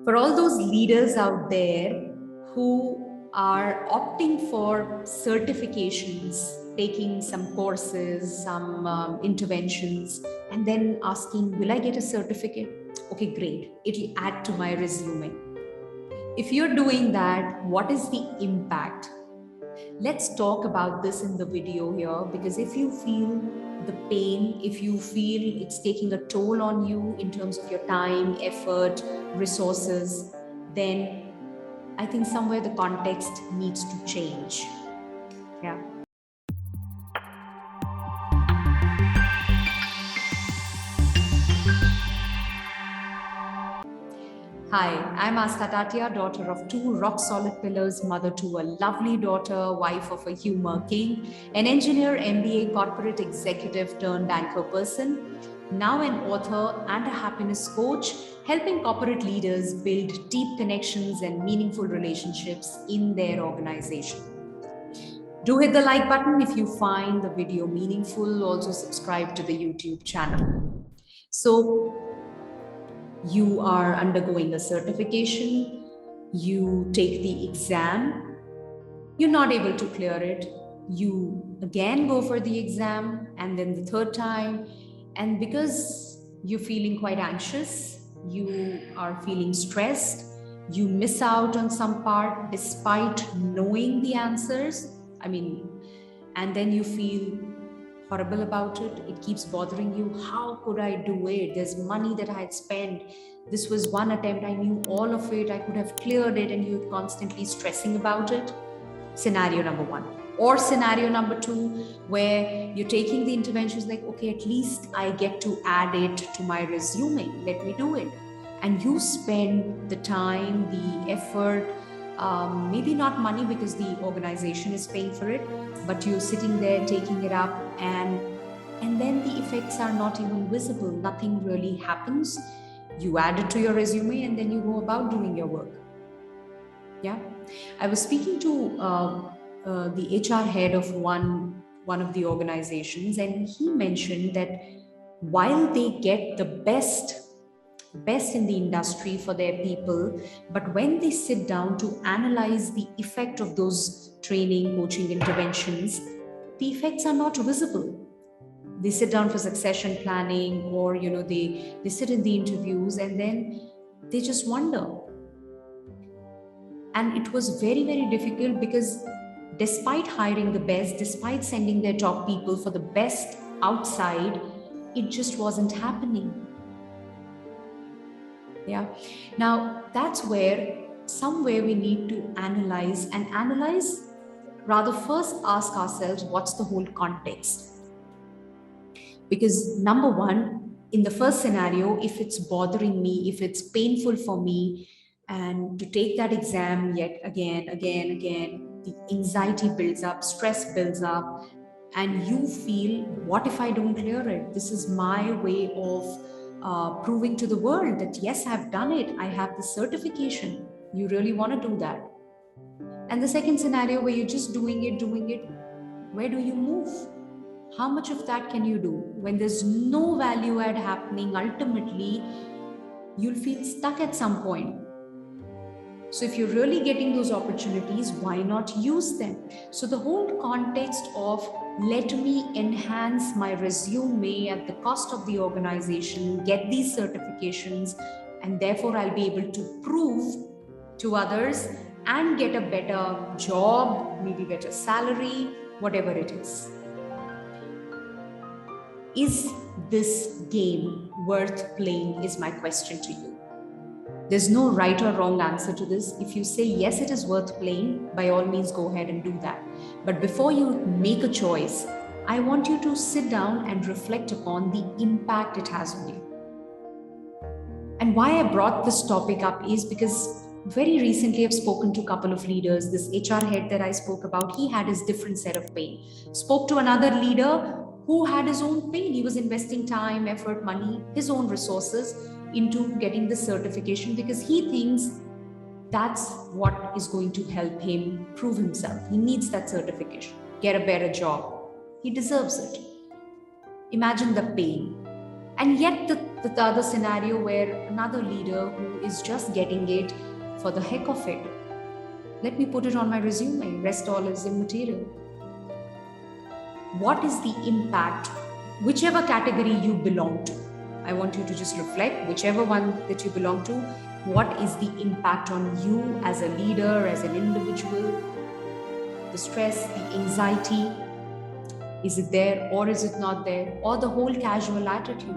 For all those leaders out there who are opting for certifications, taking some courses, some interventions, and then asking, will I get a certificate? Okay, great. It'll add to my resume. If you're doing that, what is the impact? Let's talk about this in the video here, because if you feel the pain, if you feel it's taking a toll on you in terms of your time, effort, resources, then I think somewhere the context needs to change. Yeah. Hi, I'm Aastha Tatia, daughter of two rock-solid pillars, mother to a lovely daughter, wife of a humor king, an engineer, MBA, corporate executive turned anchor person, now an author and a happiness coach, helping corporate leaders build deep connections and meaningful relationships in their organization. Do hit the like button if you find the video meaningful. Also subscribe to the YouTube channel. So you are undergoing a certification, you take the exam, you're not able to clear it, you again go for the exam, and then the third time, and because you're feeling quite anxious, you are feeling stressed, you miss out on some part despite knowing the answers. And then you feel horrible about it. It keeps bothering you. How could I do it? There's money that I had spent. This was one attempt. I knew all of it. I could have cleared it, and you're constantly stressing about it. Scenario number one. Or scenario number two, where you're taking the interventions like, okay, at least I get to add it to my resume. Let me do it. And you spend the time, the effort, maybe not money because the organization is paying for it, but you're sitting there taking it up, and then the effects are not even visible. Nothing really happens. You add it to your resume, and then you go about doing your work. Yeah, I was speaking to the HR head of one of the organizations, and he mentioned that while they get the best in the industry for their people, but when they sit down to analyze the effect of those training, coaching interventions, the effects are not visible. They sit down for succession planning, or they sit in the interviews, and then they just wonder. And it was very, very difficult, because despite hiring the best, despite sending their top people for the best outside, it just wasn't happening. Yeah. Now, that's where somewhere we need to analyze, rather first ask ourselves, what's the whole context? Because number one, in the first scenario, if it's bothering me, if it's painful for me, and to take that exam yet again, the anxiety builds up, stress builds up, and you feel, what if I don't clear it? This is my way of proving to the world that yes, I've done it. I have the certification. You really want to do that. And the second scenario, where you're just doing it, where do you move? How much of that can you do? When there's no value add happening, ultimately, you'll feel stuck at some point. So if you're really getting those opportunities, why not use them? So the whole context of, let me enhance my resume at the cost of the organization, get these certifications, and therefore I'll be able to prove to others and get a better job, maybe better salary, whatever it is. Is this game worth playing, is my question to you. There's no right or wrong answer to this. If you say yes, it is worth playing, by all means go ahead and do that. But before you make a choice, I want you to sit down and reflect upon the impact it has on you. And why I brought this topic up is because very recently I've spoken to a couple of leaders. This HR head that I spoke about, he had his different set of pain. Spoke to another leader who had his own pain. He was investing time, effort, money, his own resources into getting the certification, because he thinks that's what is going to help him prove himself. He needs that certification, get a better job. He deserves it. Imagine the pain. And yet the the other scenario where another leader who is just getting it for the heck of it. Let me put it on my resume. Rest all is immaterial. What is the impact, whichever category you belong to? I want you to just reflect, whichever one that you belong to, what is the impact on you as a leader, as an individual? The stress, the anxiety, is it there or is it not there? Or the whole casual attitude,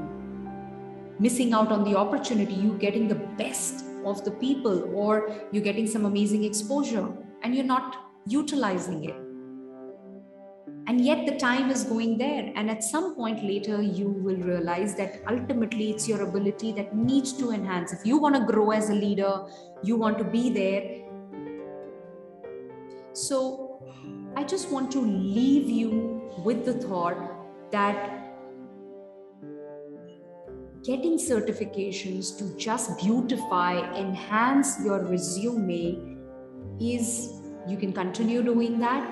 missing out on the opportunity, you getting the best of the people, or you're getting some amazing exposure and you're not utilizing it. And yet the time is going there. And at some point later, you will realize that ultimately it's your ability that needs to enhance. If you want to grow as a leader, you want to be there. So I just want to leave you with the thought that getting certifications to just beautify, enhance your resume is, you can continue doing that,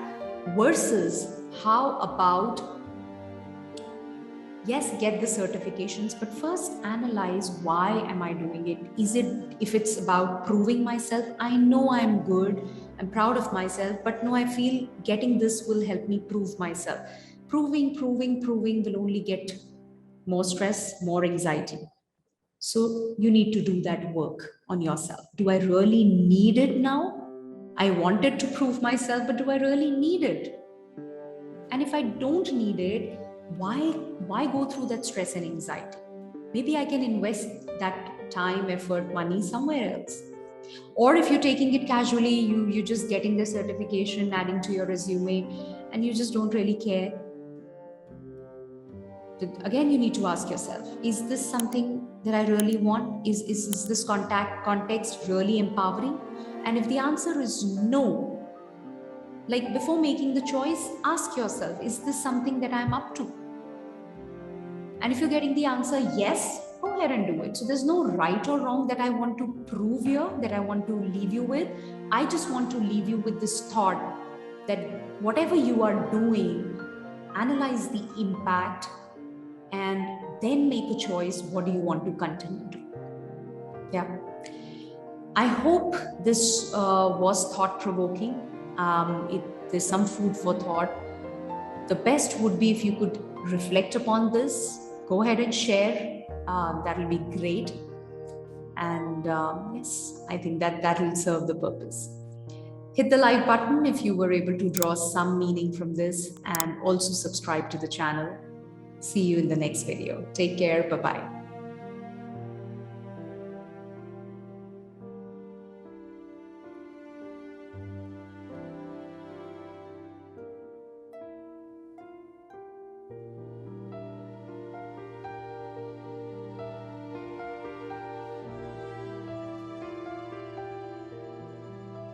versus how about, yes, get the certifications, but first analyze, why am I doing it? Is it, if it's about proving myself, I know I'm good, I'm proud of myself, but no, I feel getting this will help me prove myself. Proving will only get more stress, more anxiety. So you need to do that work on yourself. Do I really need it now? I wanted to prove myself, but do I really need it? And if I don't need it, why go through that stress and anxiety? Maybe I can invest that time, effort, money somewhere else. Or if you're taking it casually, you're just getting the certification, adding to your resume, and you just don't really care. Again, you need to ask yourself, is this something that I really want? Is this context really empowering? And if the answer is no, like before making the choice, ask yourself, is this something that I'm up to? And if you're getting the answer yes, go ahead and do it. So there's no right or wrong that I want to prove here, that I want to leave you with. I just want to leave you with this thought that whatever you are doing, analyze the impact and then make a choice. What do you want to continue to? Yeah. I hope this was thought-provoking. There's some food for thought. The best would be if you could reflect upon this, go ahead and share. That will be great. And yes, I think that will serve the purpose. Hit the like button if you were able to draw some meaning from this, and also subscribe to the channel. See you in the next video. Take care. Bye-bye.